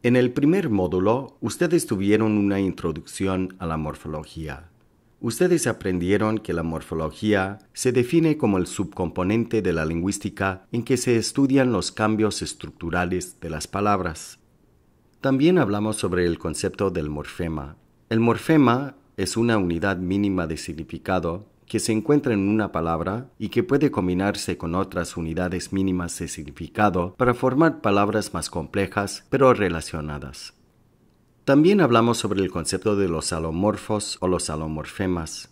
En el primer módulo, ustedes tuvieron una introducción a la morfología. Ustedes aprendieron que la morfología se define como el subcomponente de la lingüística en que se estudian los cambios estructurales de las palabras. También hablamos sobre el concepto del morfema. El morfema es una unidad mínima de significado que se encuentra en una palabra y que puede combinarse con otras unidades mínimas de significado para formar palabras más complejas pero relacionadas. También hablamos sobre el concepto de los alomorfos o los alomorfemas.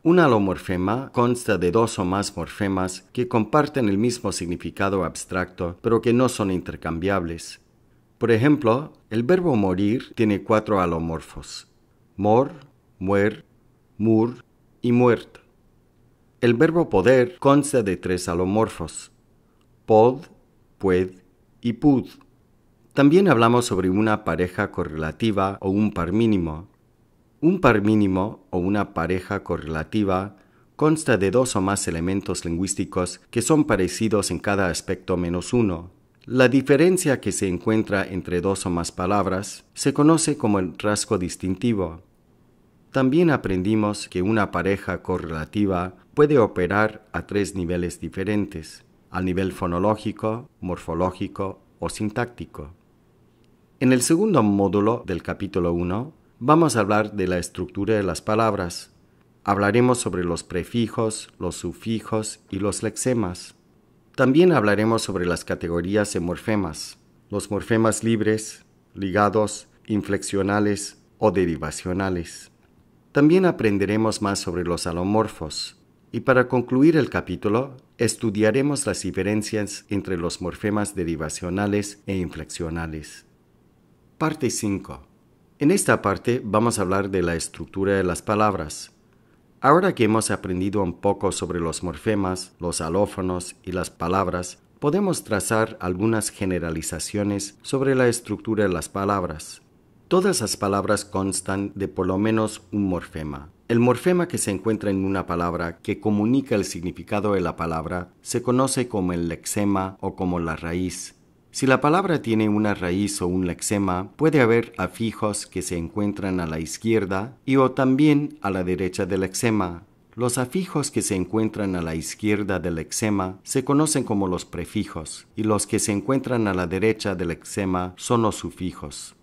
Un alomorfema consta de dos o más morfemas que comparten el mismo significado abstracto pero que no son intercambiables. Por ejemplo, el verbo morir tiene 4 alomorfos: mor, muer, mur y muert. El verbo poder consta de 3 alomorfos: pod, pued y pud. También hablamos sobre una pareja correlativa o un par mínimo. Un par mínimo o una pareja correlativa consta de 2 o más elementos lingüísticos que son parecidos en cada aspecto menos uno. La diferencia que se encuentra entre 2 o más palabras se conoce como el rasgo distintivo. También aprendimos que una pareja correlativa puede operar a 3 niveles diferentes: al nivel fonológico, morfológico o sintáctico. En el segundo módulo del capítulo 1 vamos a hablar de la estructura de las palabras. Hablaremos sobre los prefijos, los sufijos y los lexemas. También hablaremos sobre las categorías de morfemas, los morfemas libres, ligados, inflexionales o derivacionales. También aprenderemos más sobre los alomorfos. Y para concluir el capítulo, estudiaremos las diferencias entre los morfemas derivacionales e inflexionales. Parte 5. En esta parte vamos a hablar de la estructura de las palabras. Ahora que hemos aprendido un poco sobre los morfemas, los alófonos y las palabras, podemos trazar algunas generalizaciones sobre la estructura de las palabras. Todas las palabras constan de por lo menos un morfema. El morfema que se encuentra en una palabra que comunica el significado de la palabra se conoce como el lexema o como la raíz. Si la palabra tiene una raíz o un lexema, puede haber afijos que se encuentran a la izquierda y o también a la derecha del lexema. Los afijos que se encuentran a la izquierda del lexema se conocen como los prefijos y los que se encuentran a la derecha del lexema son los sufijos.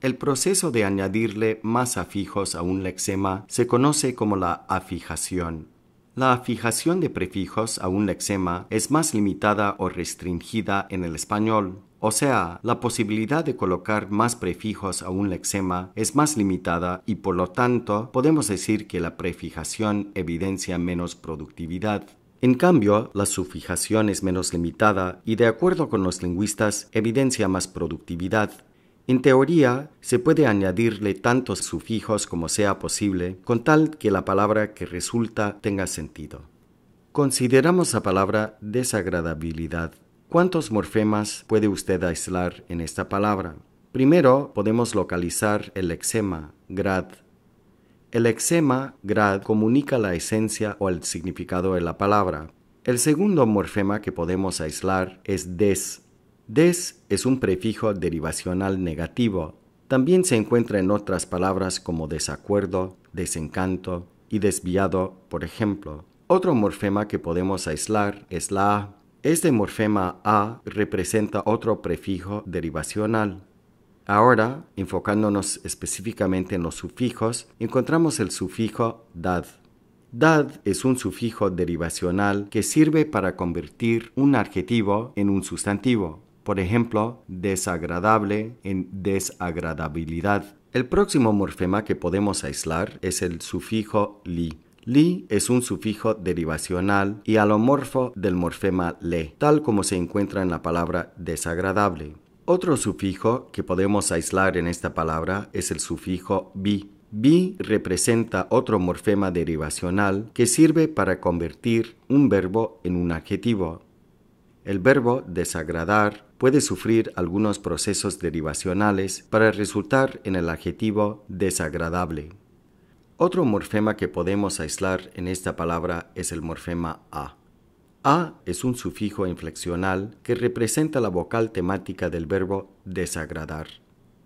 El proceso de añadirle más afijos a un lexema se conoce como la afijación. La afijación de prefijos a un lexema es más limitada o restringida en el español, o sea, la posibilidad de colocar más prefijos a un lexema es más limitada y por lo tanto podemos decir que la prefijación evidencia menos productividad. En cambio, la sufijación es menos limitada y de acuerdo con los lingüistas evidencia más productividad. En teoría, se puede añadirle tantos sufijos como sea posible, con tal que la palabra que resulta tenga sentido. Consideramos la palabra desagradabilidad. ¿Cuántos morfemas puede usted aislar en esta palabra? Primero, podemos localizar el lexema, grad. El lexema, grad, comunica la esencia o el significado de la palabra. El segundo morfema que podemos aislar es des. Des es un prefijo derivacional negativo. También se encuentra en otras palabras como desacuerdo, desencanto y desviado, por ejemplo. Otro morfema que podemos aislar es la a. Este morfema a representa otro prefijo derivacional. Ahora, enfocándonos específicamente en los sufijos, encontramos el sufijo dad. Dad es un sufijo derivacional que sirve para convertir un adjetivo en un sustantivo. Por ejemplo, desagradable en desagradabilidad. El próximo morfema que podemos aislar es el sufijo li. Li es un sufijo derivacional y alomorfo del morfema le, tal como se encuentra en la palabra desagradable. Otro sufijo que podemos aislar en esta palabra es el sufijo bi. Bi representa otro morfema derivacional que sirve para convertir un verbo en un adjetivo. El verbo desagradar puede sufrir algunos procesos derivacionales para resultar en el adjetivo desagradable. Otro morfema que podemos aislar en esta palabra es el morfema a. A es un sufijo inflexional que representa la vocal temática del verbo desagradar.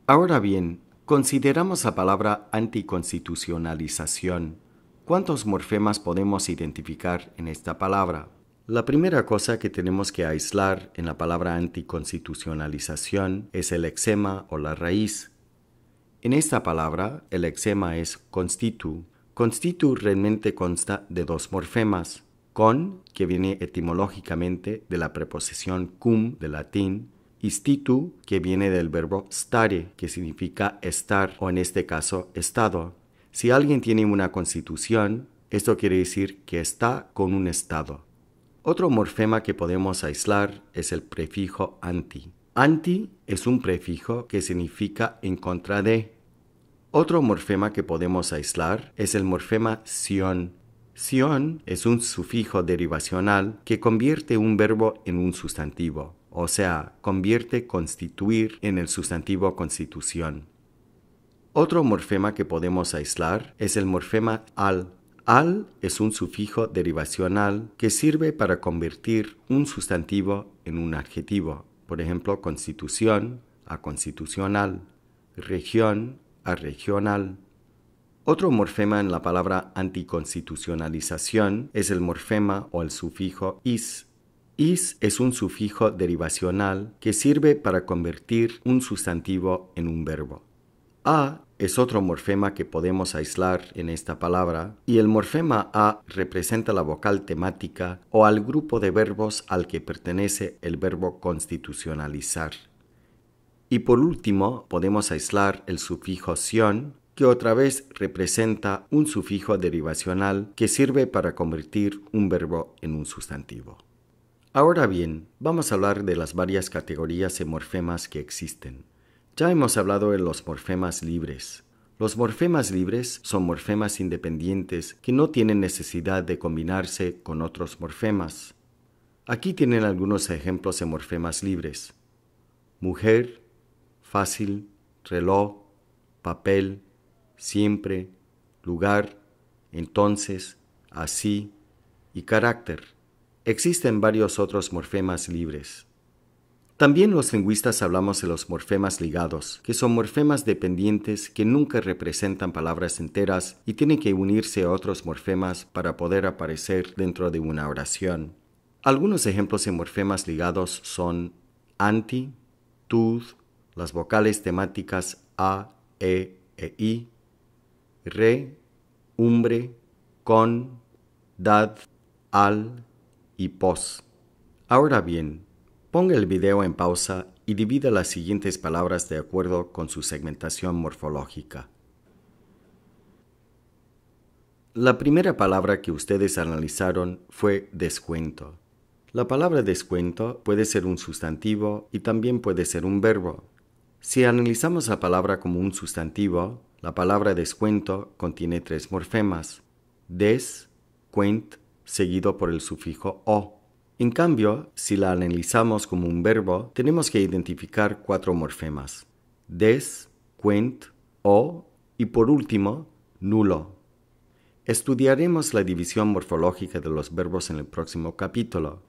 Ahora bien, consideramos la palabra anticonstitucionalización. ¿Cuántos morfemas podemos identificar en esta palabra? La primera cosa que tenemos que aislar en la palabra anticonstitucionalización es el lexema o la raíz. En esta palabra, el lexema es constitu. Constitu realmente consta de dos morfemas. Con, que viene etimológicamente de la preposición cum del latín, y stitu, que viene del verbo stare, que significa estar o en este caso estado. Si alguien tiene una constitución, esto quiere decir que está con un estado. Otro morfema que podemos aislar es el prefijo anti. Anti es un prefijo que significa en contra de. Otro morfema que podemos aislar es el morfema sion. Sion es un sufijo derivacional que convierte un verbo en un sustantivo, o sea, convierte constituir en el sustantivo constitución. Otro morfema que podemos aislar es el morfema al. Al es un sufijo derivacional que sirve para convertir un sustantivo en un adjetivo, por ejemplo, constitución a constitucional, región a regional. Otro morfema en la palabra anticonstitucionalización es el morfema o el sufijo is. Is es un sufijo derivacional que sirve para convertir un sustantivo en un verbo. A es otro morfema que podemos aislar en esta palabra, y el morfema A representa la vocal temática o al grupo de verbos al que pertenece el verbo constitucionalizar. Y por último, podemos aislar el sufijo sion, que otra vez representa un sufijo derivacional que sirve para convertir un verbo en un sustantivo. Ahora bien, vamos a hablar de las varias categorías de morfemas que existen. Ya hemos hablado de los morfemas libres. Los morfemas libres son morfemas independientes que no tienen necesidad de combinarse con otros morfemas. Aquí tienen algunos ejemplos de morfemas libres: mujer, fácil, reloj, papel, siempre, lugar, entonces, así y carácter. Existen varios otros morfemas libres. También los lingüistas hablamos de los morfemas ligados, que son morfemas dependientes que nunca representan palabras enteras y tienen que unirse a otros morfemas para poder aparecer dentro de una oración. Algunos ejemplos de morfemas ligados son anti, tud, las vocales temáticas a, e i, re, umbre, con, dad, al y pos. Ahora bien, ponga el video en pausa y divida las siguientes palabras de acuerdo con su segmentación morfológica. La primera palabra que ustedes analizaron fue descuento. La palabra descuento puede ser un sustantivo y también puede ser un verbo. Si analizamos la palabra como un sustantivo, la palabra descuento contiene tres morfemas: des, cuent, seguido por el sufijo o. En cambio, si la analizamos como un verbo, tenemos que identificar cuatro morfemas: des, cuent, o y por último, nulo. Estudiaremos la división morfológica de los verbos en el próximo capítulo.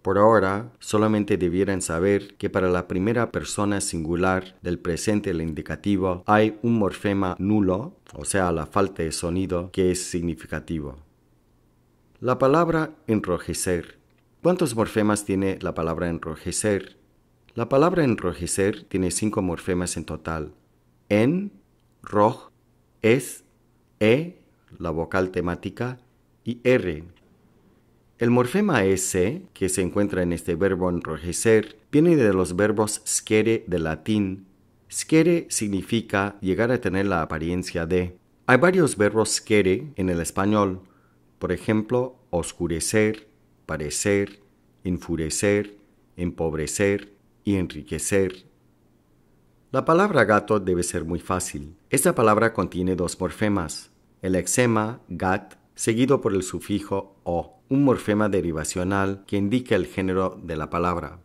Por ahora, solamente debieran saber que para la primera persona singular del presente del indicativo hay un morfema nulo, o sea, la falta de sonido, que es significativo. La palabra enrojecer. ¿Cuántos morfemas tiene la palabra enrojecer? La palabra enrojecer tiene 5 morfemas en total: en, roj, es, la vocal temática, y r. El morfema s, que se encuentra en este verbo enrojecer, viene de los verbos scere del latín. Scere significa llegar a tener la apariencia de. Hay varios verbos scere en el español, por ejemplo, oscurecer, parecer, enfurecer, empobrecer y enriquecer. La palabra gato debe ser muy fácil. Esta palabra contiene 2 morfemas: el lexema gat, seguido por el sufijo o, un morfema derivacional que indica el género de la palabra.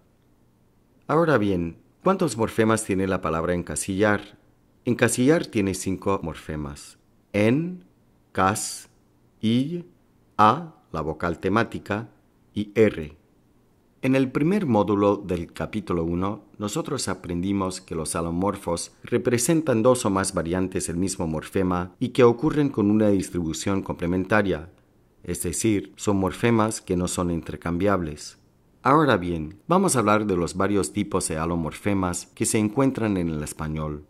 Ahora bien, ¿cuántos morfemas tiene la palabra encasillar? Encasillar tiene 5 morfemas: en, cas, y, a, la vocal temática, y R. En el primer módulo del capítulo 1, nosotros aprendimos que los alomorfos representan dos o más variantes del mismo morfema y que ocurren con una distribución complementaria, es decir, son morfemas que no son intercambiables. Ahora bien, vamos a hablar de los varios tipos de alomorfemas que se encuentran en el español.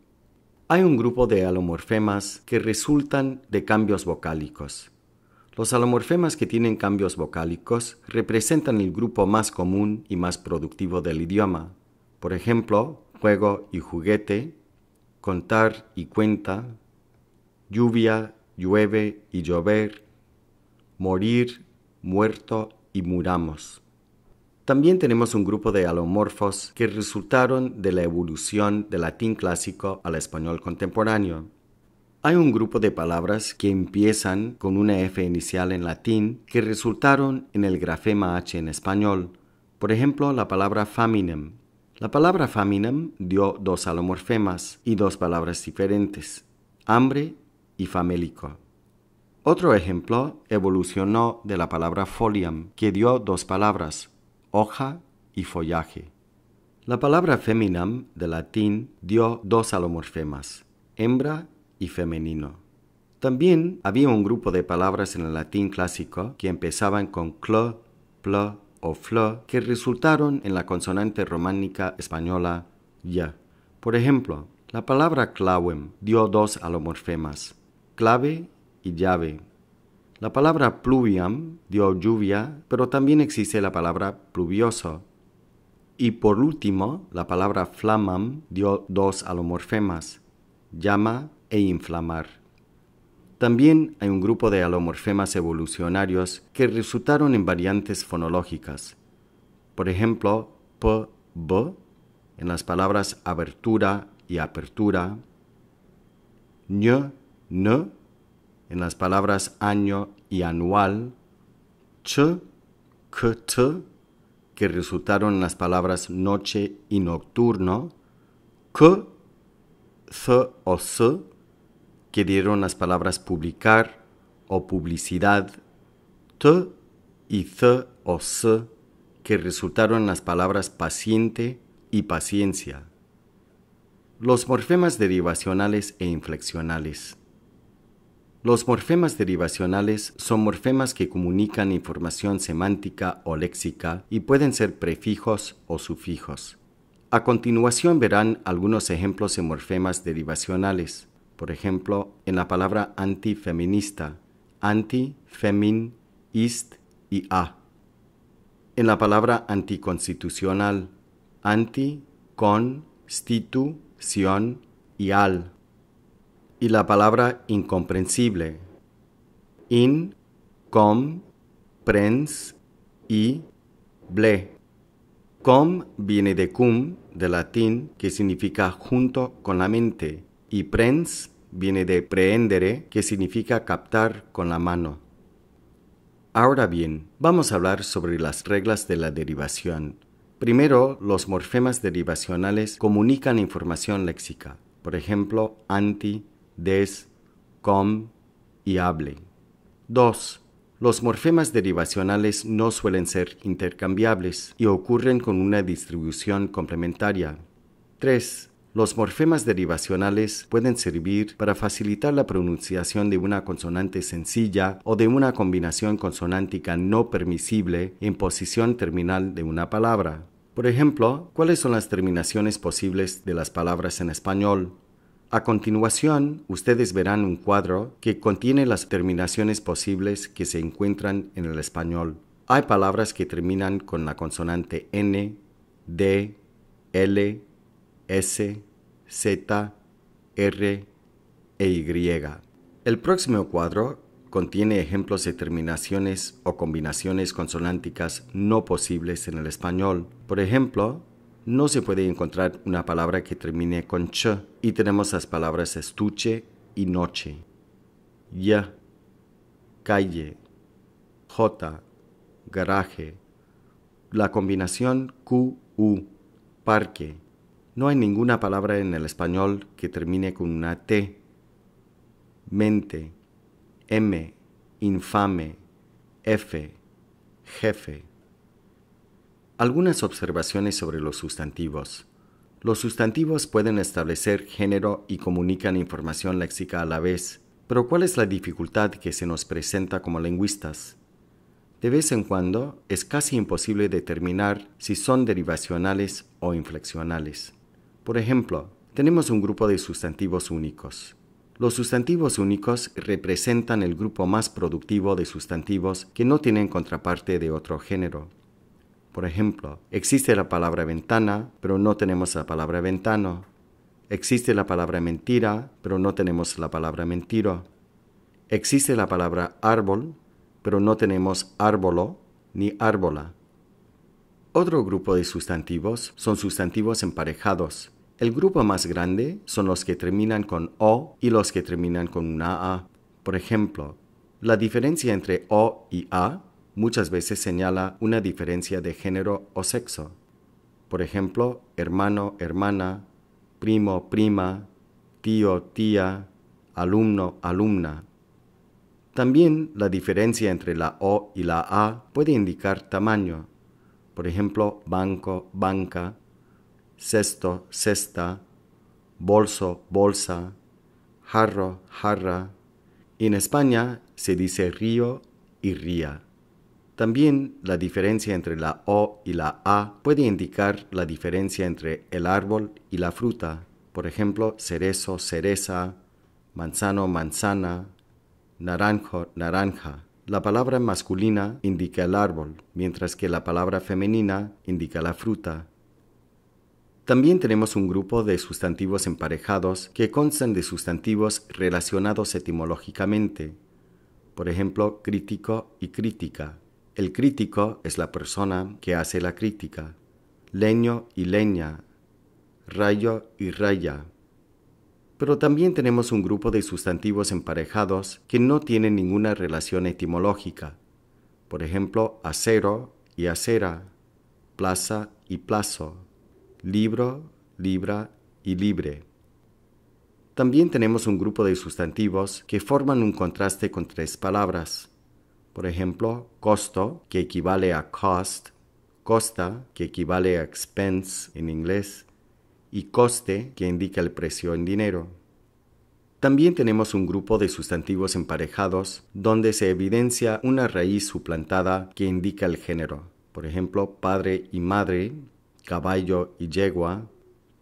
Hay un grupo de alomorfemas que resultan de cambios vocálicos. Los alomorfemas que tienen cambios vocálicos representan el grupo más común y más productivo del idioma. Por ejemplo, juego y juguete, contar y cuenta, lluvia, llueve y llover, morir, muerto y muramos. También tenemos un grupo de alomorfos que resultaron de la evolución del latín clásico al español contemporáneo. Hay un grupo de palabras que empiezan con una F inicial en latín que resultaron en el grafema H en español. Por ejemplo, la palabra faminem. La palabra faminem dio dos alomorfemas y dos palabras diferentes, hambre y famélico. Otro ejemplo evolucionó de la palabra foliam, que dio dos palabras, hoja y follaje. La palabra feminam de latín dio dos alomorfemas, hembra y femenino. También había un grupo de palabras en el latín clásico que empezaban con cl, pl o fl que resultaron en la consonante románica española ya. Por ejemplo, la palabra clavem dio dos alomorfemas, clave y llave. La palabra pluviam dio lluvia, pero también existe la palabra pluvioso. Y por último, la palabra flamam dio dos alomorfemas, llama e inflamar. También hay un grupo de alomorfemas evolucionarios que resultaron en variantes fonológicas. Por ejemplo, p, b, en las palabras abertura y apertura, ñ, n, en las palabras año y anual, ch, k, t, que resultaron en las palabras noche y nocturno, k, th o s, que dieron las palabras publicar o publicidad, t y th o s, que resultaron en las palabras paciente y paciencia. Los morfemas derivacionales e inflexionales. Los morfemas derivacionales son morfemas que comunican información semántica o léxica y pueden ser prefijos o sufijos. A continuación verán algunos ejemplos de morfemas derivacionales. Por ejemplo, en la palabra antifeminista, anti, femin, ist y a. En la palabra anticonstitucional, anti, con, stitu, sion y al. Y la palabra incomprensible, in, com, prens y ble. Com viene de cum, de latín, que significa junto con la mente, y prens viene de prehendere, que significa captar con la mano. Ahora bien, vamos a hablar sobre las reglas de la derivación. Primero, los morfemas derivacionales comunican información léxica, por ejemplo, anti, des, com y hable. 2. Los morfemas derivacionales no suelen ser intercambiables y ocurren con una distribución complementaria. 3. Los morfemas derivacionales pueden servir para facilitar la pronunciación de una consonante sencilla o de una combinación consonántica no permisible en posición terminal de una palabra. Por ejemplo, ¿cuáles son las terminaciones posibles de las palabras en español? A continuación, ustedes verán un cuadro que contiene las terminaciones posibles que se encuentran en el español. Hay palabras que terminan con la consonante N, D, L, S, Z, R e Y. El próximo cuadro contiene ejemplos de terminaciones o combinaciones consonánticas no posibles en el español. Por ejemplo, no se puede encontrar una palabra que termine con ch y tenemos las palabras estuche y noche, ya, calle, j, garaje, la combinación q-u, parque. No hay ninguna palabra en el español que termine con una T. Mente, M, infame, F, jefe. Algunas observaciones sobre los sustantivos. Los sustantivos pueden establecer género y comunican información léxica a la vez, pero ¿cuál es la dificultad que se nos presenta como lingüistas? De vez en cuando es casi imposible determinar si son derivacionales o inflexionales. Por ejemplo, tenemos un grupo de sustantivos únicos. Los sustantivos únicos representan el grupo más productivo de sustantivos que no tienen contraparte de otro género. Por ejemplo, existe la palabra ventana, pero no tenemos la palabra ventano. Existe la palabra mentira, pero no tenemos la palabra mentiro. Existe la palabra árbol, pero no tenemos árbolo ni árbola. Otro grupo de sustantivos son sustantivos emparejados. El grupo más grande son los que terminan con O y los que terminan con una A. Por ejemplo, la diferencia entre O y A muchas veces señala una diferencia de género o sexo. Por ejemplo, hermano, hermana, primo, prima, tío, tía, alumno, alumna. También la diferencia entre la O y la A puede indicar tamaño. Por ejemplo, banco, banca, cesto, cesta, bolso, bolsa, jarro, jarra. Y en España se dice río y ría. También la diferencia entre la O y la A puede indicar la diferencia entre el árbol y la fruta. Por ejemplo, cerezo, cereza, manzano, manzana, naranjo, naranja. La palabra masculina indica el árbol, mientras que la palabra femenina indica la fruta. También tenemos un grupo de sustantivos emparejados que constan de sustantivos relacionados etimológicamente. Por ejemplo, crítico y crítica. El crítico es la persona que hace la crítica. Leño y leña. Rayo y raya. Pero también tenemos un grupo de sustantivos emparejados que no tienen ninguna relación etimológica. Por ejemplo, acero y acera, plaza y plazo, libro, libra y libre. También tenemos un grupo de sustantivos que forman un contraste con tres palabras. Por ejemplo, costo, que equivale a cost, costa, que equivale a expense en inglés, y coste, que indica el precio en dinero. También tenemos un grupo de sustantivos emparejados donde se evidencia una raíz suplantada que indica el género. Por ejemplo, padre y madre, caballo y yegua,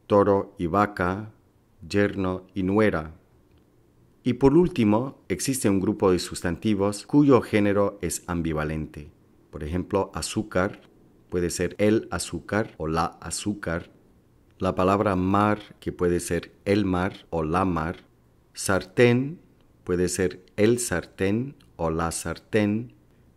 toro y vaca, yerno y nuera. Y por último, existe un grupo de sustantivos cuyo género es ambivalente. Por ejemplo, azúcar puede ser el azúcar o la azúcar. La palabra mar, que puede ser el mar o la mar. Sartén puede ser el sartén o la sartén.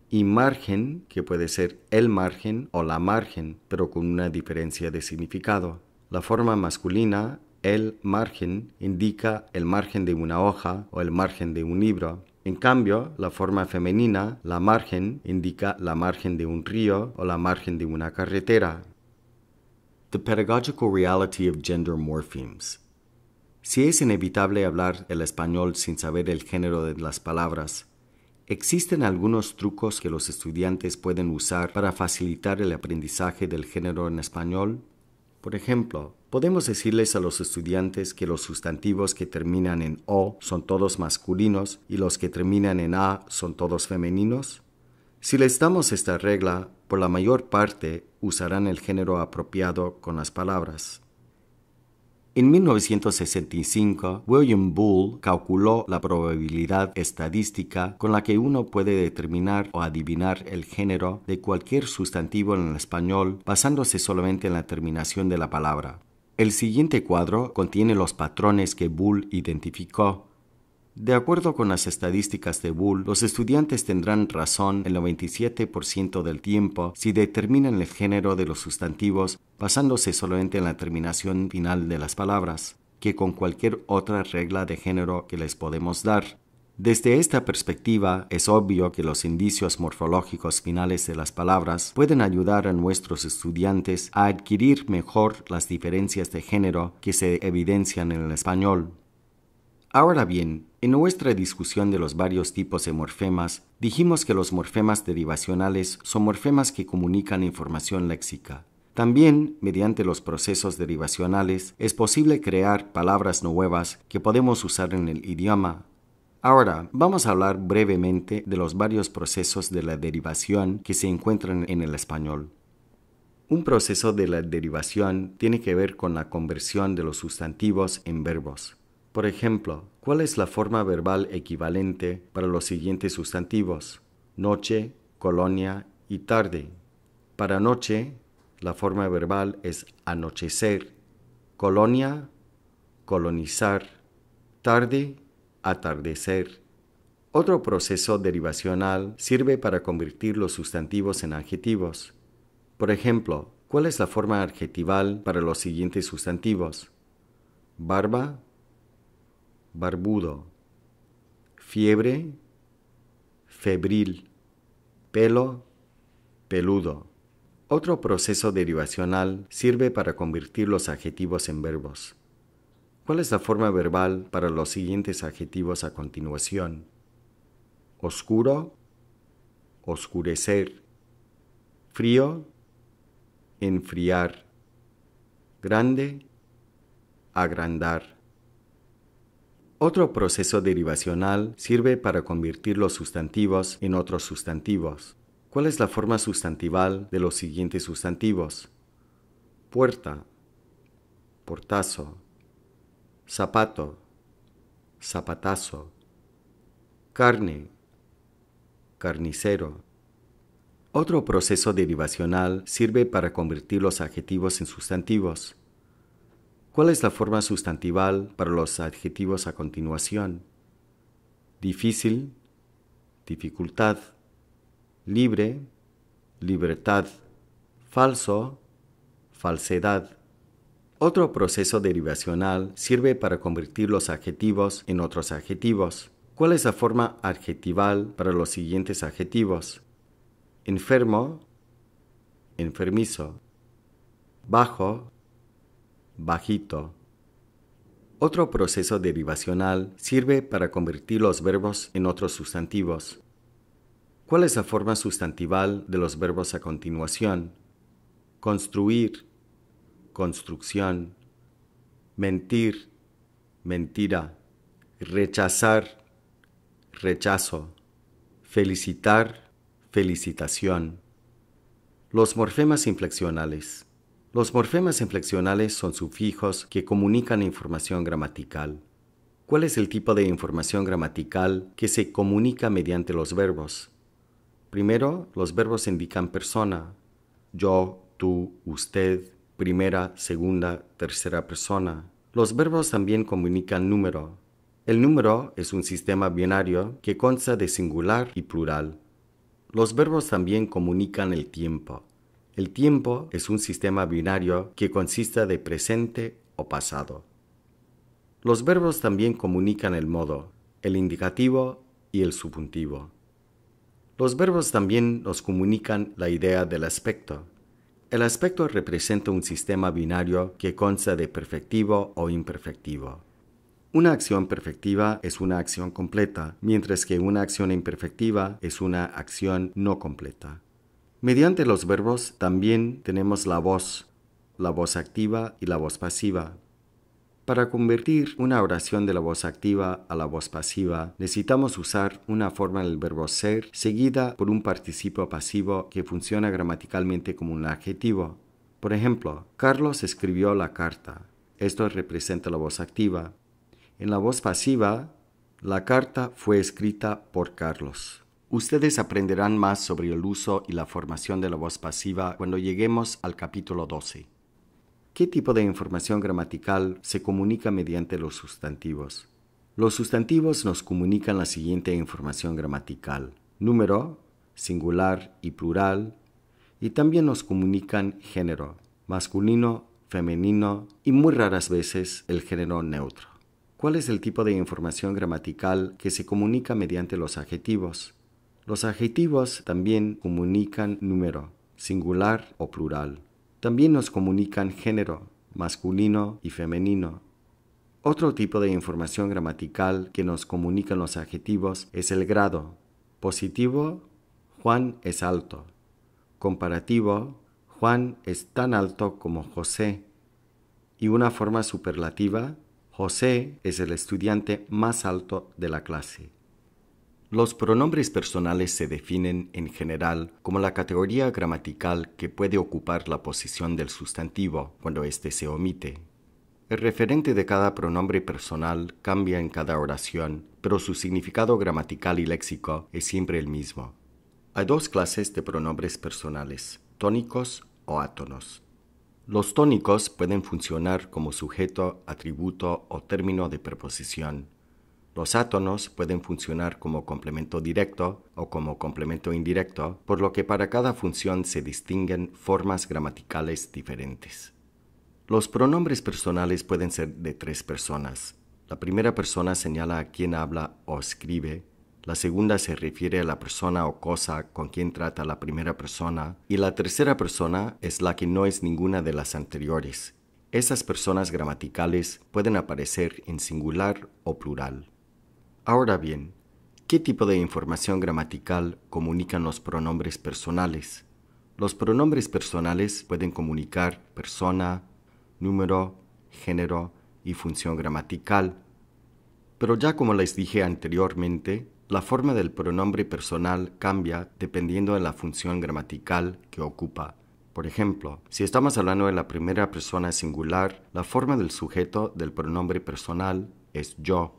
Y margen, que puede ser el margen o la margen, pero con una diferencia de significado. La forma masculina, el margen, indica el margen de una hoja o el margen de un libro. En cambio, la forma femenina, la margen, indica la margen de un río o la margen de una carretera. The pedagogical reality of gender morphemes. Si es inevitable hablar el español sin saber el género de las palabras, existen algunos trucos que los estudiantes pueden usar para facilitar el aprendizaje del género en español. Por ejemplo, podemos decirles a los estudiantes que los sustantivos que terminan en O son todos masculinos y los que terminan en A son todos femeninos. Si les damos esta regla, por la mayor parte usarán el género apropiado con las palabras. En 1965, William Bull calculó la probabilidad estadística con la que uno puede determinar o adivinar el género de cualquier sustantivo en el español basándose solamente en la terminación de la palabra. El siguiente cuadro contiene los patrones que Bull identificó. De acuerdo con las estadísticas de Bull, los estudiantes tendrán razón el 97% del tiempo si determinan el género de los sustantivos basándose solamente en la terminación final de las palabras, que con cualquier otra regla de género que les podemos dar. Desde esta perspectiva, es obvio que los indicios morfológicos finales de las palabras pueden ayudar a nuestros estudiantes a adquirir mejor las diferencias de género que se evidencian en el español. Ahora bien, en nuestra discusión de los varios tipos de morfemas, dijimos que los morfemas derivacionales son morfemas que comunican información léxica. También, mediante los procesos derivacionales, es posible crear palabras nuevas que podemos usar en el idioma. Ahora, vamos a hablar brevemente de los varios procesos de la derivación que se encuentran en el español. Un proceso de la derivación tiene que ver con la conversión de los sustantivos en verbos. Por ejemplo, ¿cuál es la forma verbal equivalente para los siguientes sustantivos? Noche, colonia y tarde. Para noche, la forma verbal es anochecer, colonia, colonizar, tarde, atardecer. Otro proceso derivacional sirve para convertir los sustantivos en adjetivos. Por ejemplo, ¿cuál es la forma adjetival para los siguientes sustantivos? Barba, barbudo. Fiebre, febril. Pelo, peludo. Otro proceso derivacional sirve para convertir los adjetivos en verbos. ¿Cuál es la forma verbal para los siguientes adjetivos a continuación? Oscuro, oscurecer. Frío, enfriar. Grande, agrandar. Otro proceso derivacional sirve para convertir los sustantivos en otros sustantivos. ¿Cuál es la forma sustantival de los siguientes sustantivos? Puerta, portazo. Zapato, zapatazo. Carne, carnicero. Otro proceso derivacional sirve para convertir los adjetivos en sustantivos. ¿Cuál es la forma sustantival para los adjetivos a continuación? Difícil, dificultad. Libre, libertad. Falso, falsedad. Otro proceso derivacional sirve para convertir los adjetivos en otros adjetivos. ¿Cuál es la forma adjetival para los siguientes adjetivos? Enfermo, enfermizo. Bajo, bajito. Otro proceso derivacional sirve para convertir los verbos en otros sustantivos. ¿Cuál es la forma sustantival de los verbos a continuación? Construir, construcción. Mentir, mentira. Rechazar, rechazo. Felicitar, felicitación. Los morfemas inflexionales. Los morfemas inflexionales son sufijos que comunican información gramatical. ¿Cuál es el tipo de información gramatical que se comunica mediante los verbos? Primero, los verbos indican persona. Yo, tú, usted, primera, segunda, tercera persona. Los verbos también comunican número. El número es un sistema binario que consta de singular y plural. Los verbos también comunican el tiempo. El tiempo es un sistema binario que consiste de presente o pasado. Los verbos también comunican el modo, el indicativo y el subjuntivo. Los verbos también nos comunican la idea del aspecto. El aspecto representa un sistema binario que consta de perfectivo o imperfectivo. Una acción perfectiva es una acción completa, mientras que una acción imperfectiva es una acción no completa. Mediante los verbos también tenemos la voz activa y la voz pasiva. Para convertir una oración de la voz activa a la voz pasiva, necesitamos usar una forma del verbo ser seguida por un participio pasivo que funciona gramaticalmente como un adjetivo. Por ejemplo, Carlos escribió la carta. Esto representa la voz activa. En la voz pasiva, la carta fue escrita por Carlos. Ustedes aprenderán más sobre el uso y la formación de la voz pasiva cuando lleguemos al capítulo 12. ¿Qué tipo de información gramatical se comunica mediante los sustantivos? Los sustantivos nos comunican la siguiente información gramatical: número, singular y plural, y también nos comunican género, masculino, femenino y muy raras veces el género neutro. ¿Cuál es el tipo de información gramatical que se comunica mediante los adjetivos? Los adjetivos también comunican número, singular o plural. También nos comunican género, masculino y femenino. Otro tipo de información gramatical que nos comunican los adjetivos es el grado. Positivo, Juan es alto. Comparativo, Juan es tan alto como José. Y una forma superlativa, José es el estudiante más alto de la clase. Los pronombres personales se definen en general como la categoría gramatical que puede ocupar la posición del sustantivo cuando éste se omite. El referente de cada pronombre personal cambia en cada oración, pero su significado gramatical y léxico es siempre el mismo. Hay dos clases de pronombres personales, tónicos o átonos. Los tónicos pueden funcionar como sujeto, atributo o término de preposición. Los átonos pueden funcionar como complemento directo o como complemento indirecto, por lo que para cada función se distinguen formas gramaticales diferentes. Los pronombres personales pueden ser de tres personas. La primera persona señala a quien habla o escribe, la segunda se refiere a la persona o cosa con quien trata la primera persona, y la tercera persona es la que no es ninguna de las anteriores. Esas personas gramaticales pueden aparecer en singular o plural. Ahora bien, ¿qué tipo de información gramatical comunican los pronombres personales? Los pronombres personales pueden comunicar persona, número, género y función gramatical. Pero ya como les dije anteriormente, la forma del pronombre personal cambia dependiendo de la función gramatical que ocupa. Por ejemplo, si estamos hablando de la primera persona singular, la forma del sujeto del pronombre personal es yo.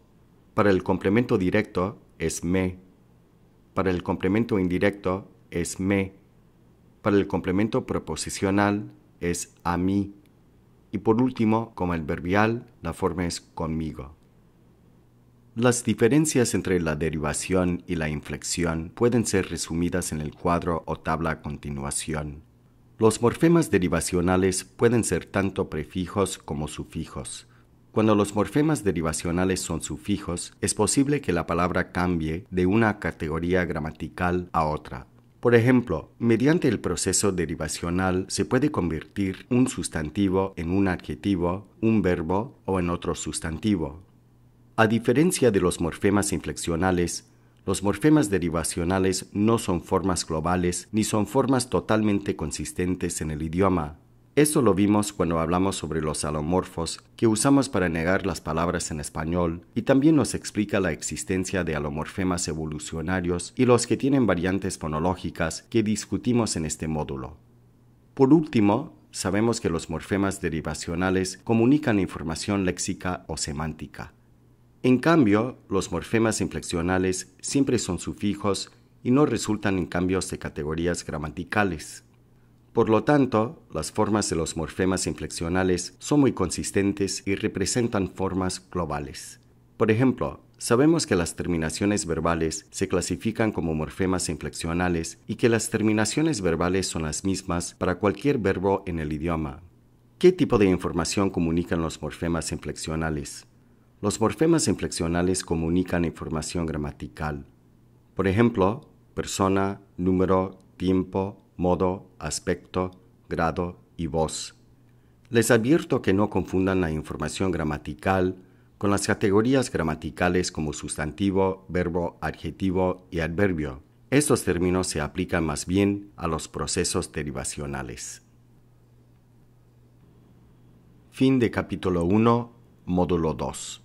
Para el complemento directo es me. Para el complemento indirecto es me. Para el complemento preposicional es a mí. Y por último, como el verbial, la forma es conmigo. Las diferencias entre la derivación y la inflexión pueden ser resumidas en el cuadro o tabla a continuación. Los morfemas derivacionales pueden ser tanto prefijos como sufijos. Cuando los morfemas derivacionales son sufijos, es posible que la palabra cambie de una categoría gramatical a otra. Por ejemplo, mediante el proceso derivacional se puede convertir un sustantivo en un adjetivo, un verbo o en otro sustantivo. A diferencia de los morfemas inflexionales, los morfemas derivacionales no son formas globales ni son formas totalmente consistentes en el idioma. Esto lo vimos cuando hablamos sobre los alomorfos que usamos para negar las palabras en español, y también nos explica la existencia de alomorfemas evolucionarios y los que tienen variantes fonológicas que discutimos en este módulo. Por último, sabemos que los morfemas derivacionales comunican información léxica o semántica. En cambio, los morfemas inflexionales siempre son sufijos y no resultan en cambios de categorías gramaticales. Por lo tanto, las formas de los morfemas inflexionales son muy consistentes y representan formas globales. Por ejemplo, sabemos que las terminaciones verbales se clasifican como morfemas inflexionales y que las terminaciones verbales son las mismas para cualquier verbo en el idioma. ¿Qué tipo de información comunican los morfemas inflexionales? Los morfemas inflexionales comunican información gramatical. Por ejemplo, persona, número, tiempo, modo, aspecto, grado y voz. Les advierto que no confundan la información gramatical con las categorías gramaticales como sustantivo, verbo, adjetivo y adverbio. Estos términos se aplican más bien a los procesos derivacionales. Fin de capítulo 1, módulo 2.